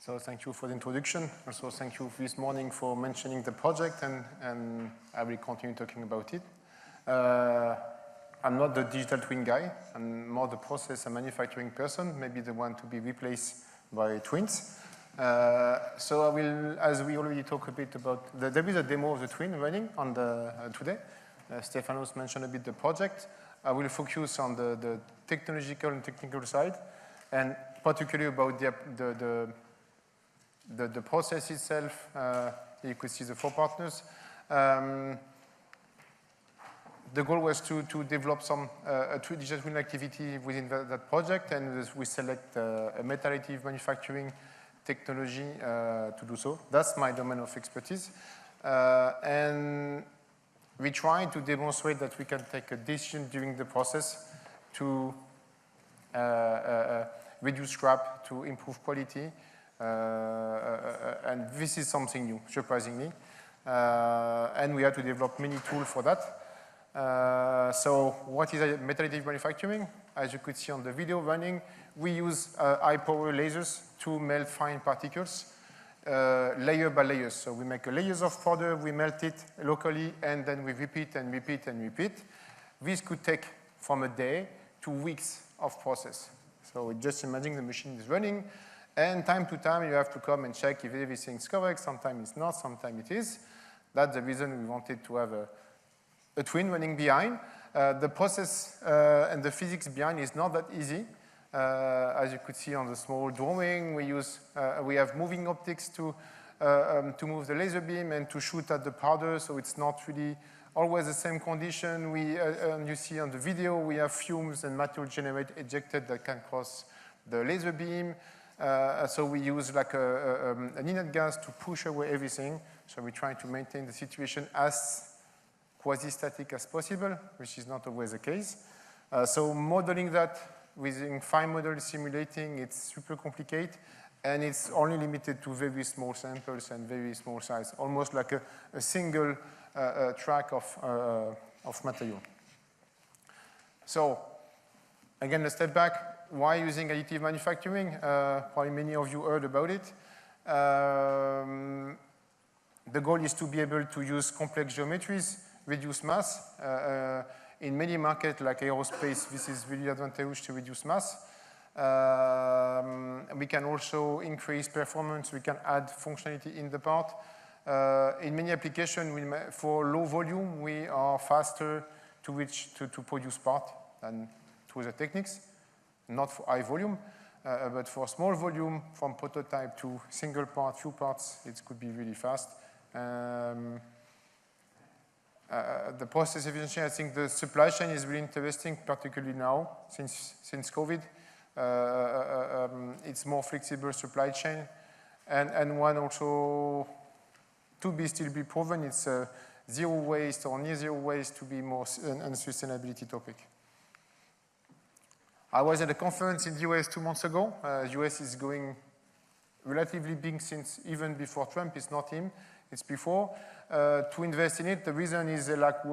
So thank you for the introduction. Also thank you this morning for mentioning the project, and I will continue talking about it. I'm not the digital twin guy. I'm more the process and manufacturing person, maybe the one to be replaced by twins. So I will, as we already talked a bit about, there is a demo of the twin running on the today. Stefanos mentioned a bit the project. I will focus on the technological and technical side, and particularly about the process itself. You could see the 4 partners. The goal was to develop some digital twin activity within that project, and we select a metal additive manufacturing technology to do so. That's my domain of expertise. And we try to demonstrate that we can take a decision during the process to reduce scrap, to improve quality. And this is something new, surprisingly. And we had to develop many tools for that. So what is metal additive manufacturing? As you could see on the video running, we use high-power lasers to melt fine particles, layer by layer. So we make a layers of powder, we melt it locally, and then we repeat and repeat and repeat. This could take from a day to weeks of process. So just imagine the machine is running, and time to time you have to come and check if everything's correct. Sometimes it's not, sometimes it is. That's the reason we wanted to have a twin running behind. The process and the physics behind is not that easy. As you could see on the small drawing, we have moving optics to move the laser beam and to shoot at the powder, so it's not really always the same condition. You see on the video, we have fumes and material ejected that can cross the laser beam. So we use like an inert gas to push away everything. So we try to maintain the situation as quasi-static as possible, which is not always the case. So modeling that using fine model simulating, it's super complicated, and it's only limited to very small samples and very small size, almost like a single track of material. So again, let's step back. Why using additive manufacturing? Probably many of you heard about it. The goal is to be able to use complex geometries, reduce mass. In many markets like aerospace, this is really advantageous to reduce mass. We can also increase performance. We can add functionality in the part. In many applications, for low volume, we are faster to produce part than through the techniques. Not for high volume, but for small volume, from prototype to single part, few parts, it could be really fast. The process efficiency, I think the supply chain is really interesting, particularly now, since COVID. It's more flexible supply chain. And one also, to still be proven, it's zero waste or near zero waste to be more a sustainability topic. I was at a conference in the US 2 months ago. US is going relatively big since even before Trump. It's not him, it's before. To invest in it, the reason is they lack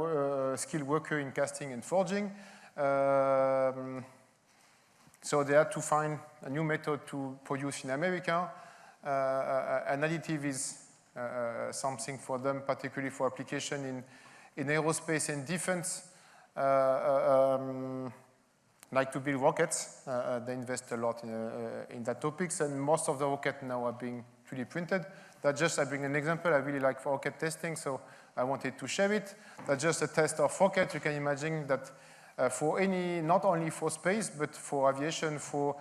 skilled worker in casting and forging. So they had to find a new method to produce in America. An additive is something for them, particularly for application in aerospace and defense. Like to build rockets, they invest a lot in that topics, and most of the rockets now are being 3D printed. I bring an example I really like for rocket testing, so I wanted to share it. That's just a test of rocket. You can imagine that for not only for space, but for aviation, for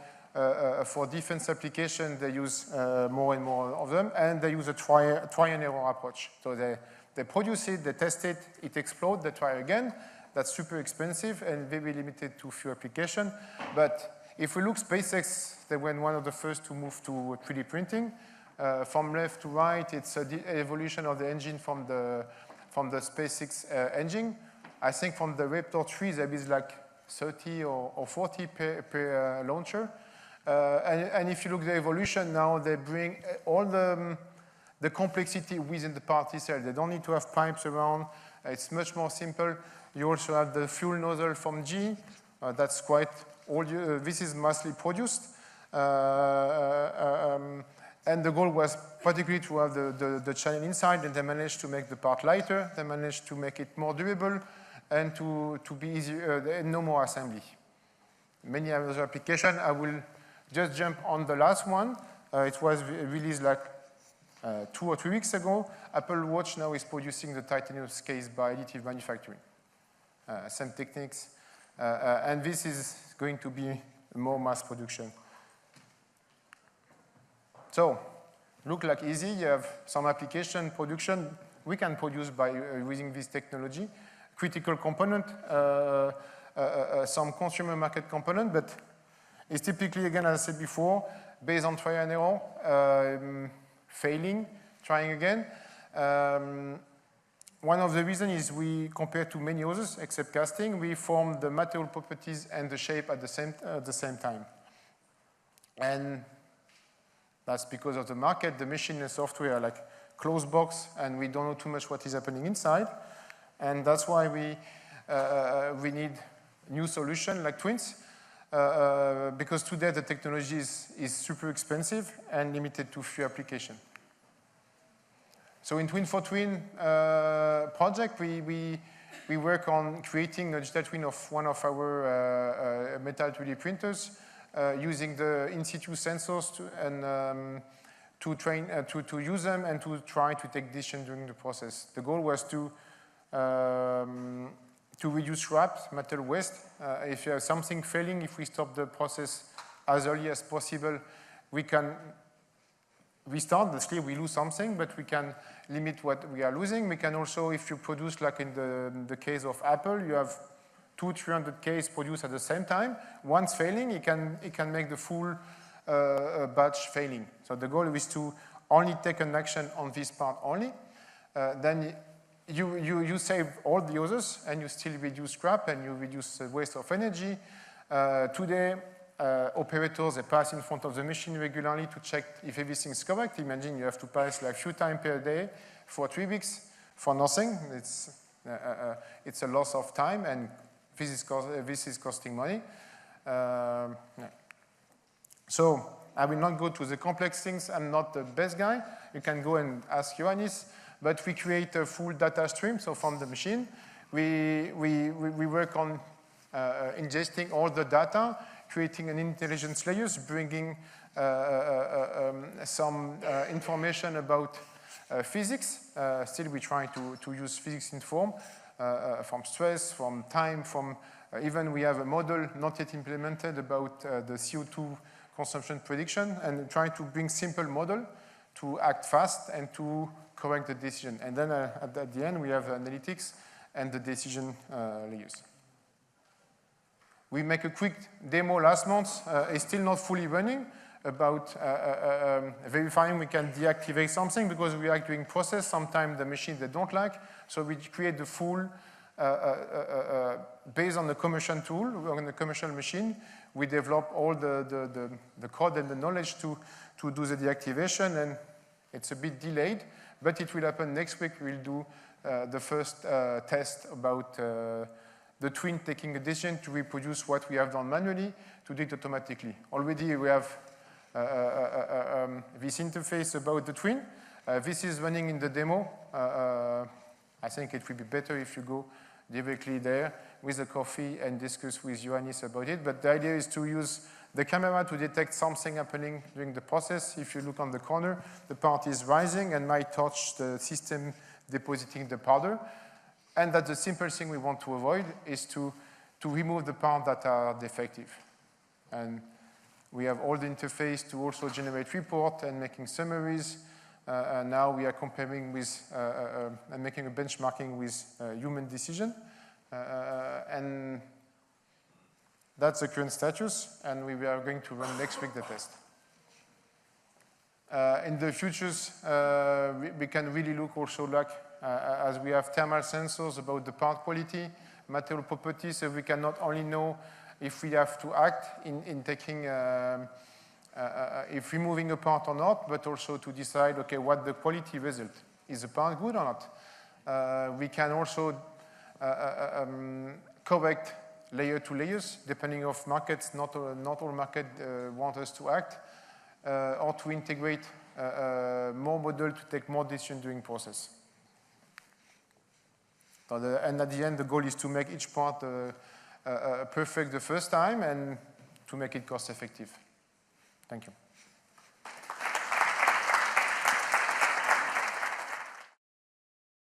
defense application, they use more and more of them, and they use a try and error approach. So they produce it, they test it, it explodes, they try again. That's super expensive and very limited to few applications. But if we look, SpaceX, they were one of the first to move to 3D printing. From left to right, it's an evolution of the engine from the SpaceX engine. I think from the Raptor 3, there is like 30 or 40 per launcher. And if you look at the evolution now, they bring all the complexity within the part itself. They don't need to have pipes around. It's much more simple. You also have the fuel nozzle from G. That's quite old. This is massively produced. And the goal was particularly to have the channel inside, and they managed to make the part lighter, they managed to make it more durable, and to be easier, no more assembly. Many other applications. I will just jump on the last one. It was released like 2 or 3 weeks ago. Apple Watch now is producing the titanium case by additive manufacturing. Same techniques. And this is going to be more mass production. So, look like easy. You have some application production we can produce by using this technology. Critical component, some consumer market component, but it's typically, again, as I said before, based on trial and error, failing, trying again. One of the reasons is we, compared to many others, except casting, we form the material properties and the shape at the same time. And that's because of the market. The machine and software are like closed box, and we don't know too much what is happening inside. And that's why we need new solution like Twins, because today the technology is super expensive and limited to few applications. So in Twin4Twin project, we work on creating a digital twin of one of our metal 3D printers, using the in-situ sensors to use them and to try to take decisions during the process. The goal was to reduce scrap, metal waste. If you have something failing, if we stop the process as early as possible, we can restart. That's clear, we lose something, but we can limit what we are losing. We can also, if you produce, like in the case of Apple, you have 200-300 cases produced at the same time. Once failing, it can make the full batch failing. So the goal is to only take an action on this part only. Then you save all the others, and you still reduce scrap, and you reduce the waste of energy. Today, operators, they pass in front of the machine regularly to check if everything is correct. Imagine you have to pass like a few times per day for 3 weeks for nothing. It's a loss of time, and this is costing money. Yeah. So I will not go to the complex things. I'm not the best guy. You can go and ask Ioannis. But we create a full data stream. So from the machine, we work on ingesting all the data, creating an intelligence layers, bringing some information about physics. Still, we try to use physics informed from stress, from time, from even we have a model not yet implemented about the CO2 consumption prediction, and try to bring simple model to act fast and to correct the decision. And then at the end, we have analytics and the decision layers. We make a quick demo last month. It's still not fully running, about verifying we can deactivate something, because we are doing process. Sometimes the machine they don't like. So we create the full, based on the commercial tool, on the commercial machine, we develop all the code and the knowledge to do the deactivation, and it's a bit delayed, but it will happen next week. We'll do the first test about the twin taking a decision to reproduce what we have done manually to do it automatically. Already we have this interface about the twin. This is running in the demo. I think it will be better if you go directly there with a coffee and discuss with Ioannis about it. But the idea is to use the camera to detect something happening during the process. If you look on the corner, the part is rising and might touch the system depositing the powder. And that the simple thing we want to avoid is to remove the parts that are defective. And we have all the interface to also generate report and making summaries. And now we are comparing with and making a benchmarking with human decision. And that's the current status, and we are going to run next week the test. In the futures, we can really look also like, as we have thermal sensors about the part quality, material properties, so we can not only know if we have to act in taking, if removing a part or not, but also to decide, okay, what the quality result. Is the part good or not? We can also correct layer to layers, depending on markets. Not all markets want us to act. or to integrate more model to take more decision during process. So and at the end, the goal is to make each part perfect the first time and to make it cost effective. Thank you.